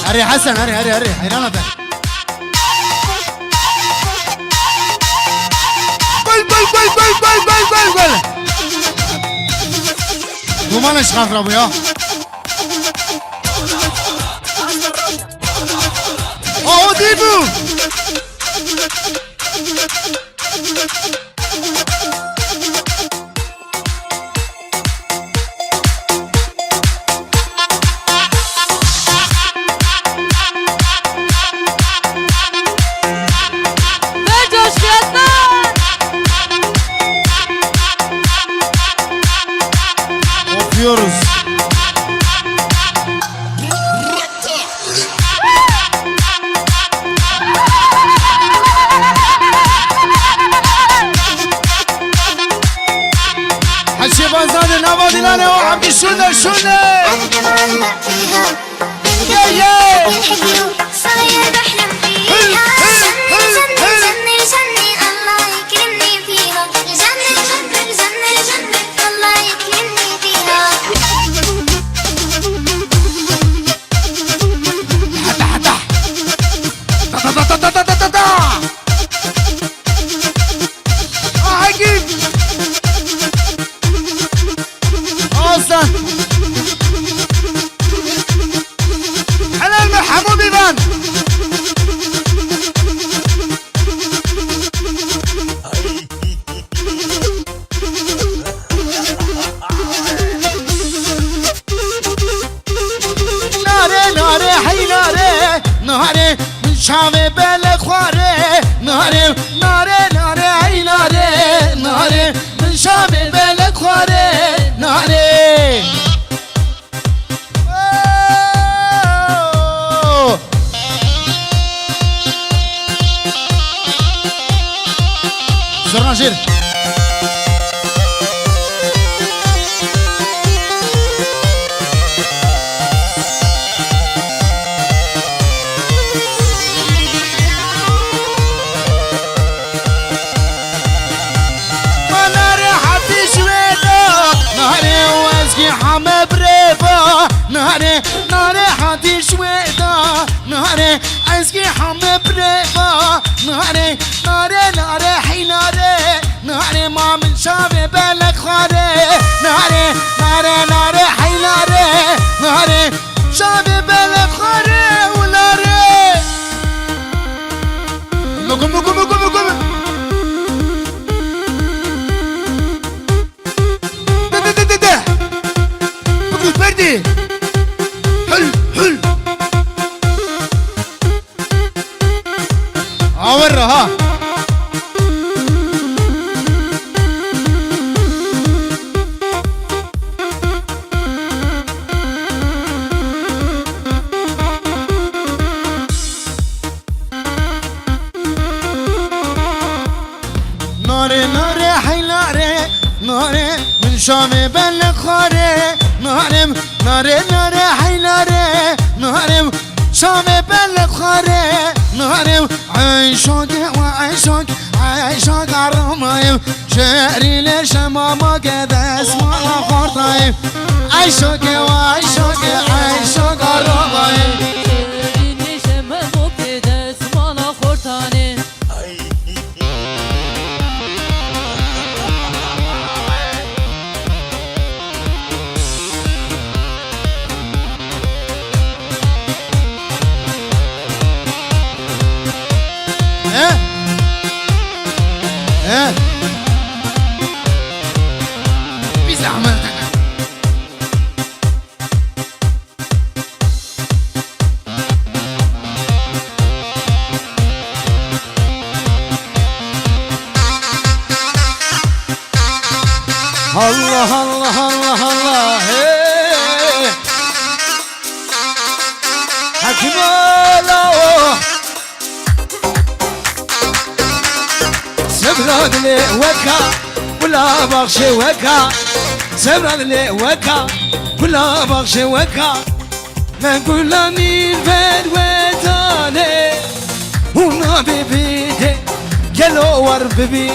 هري حسن هري حيرانة قول وما نشخاف رابو يا اوه ديبو Yapıyoruz. حشي بنزادي نابادي لاني وعبدي شنو يا يا صاير بحلم فيها جني الله يكرمني فيها جني الله يكرمني فيها عجيب اصلا على المحمود ايفان ناري حي ناري من شامي بالك خواري ناري حي ناري من شامي بالك خواري ناري زرناجير حما بريفا ناري حدي شويدا ناري عزكي حما بريفا ناري حي ناري ما من شافي بالك خاري ناري حي ناري شافي بالك خاري وناري لقم بردي حل اورها ناري حي ناري من شامي بلك خاري ناري حي ناري شامي بلك خاري ناري عيشوك عالرمايم شعري ليش ماما كذا اسمع خورطايم عيشوك عالرمايم شعري ليش ماما كذا اسمع خورطايم بيز عملتك الله حكيم الله سبرد لي وكا ولا بغشي وكا سبرد لي وكا ولا بغشي وكا ما نقول لاني البيت وتاني وما ببيتي قالوا ور ببي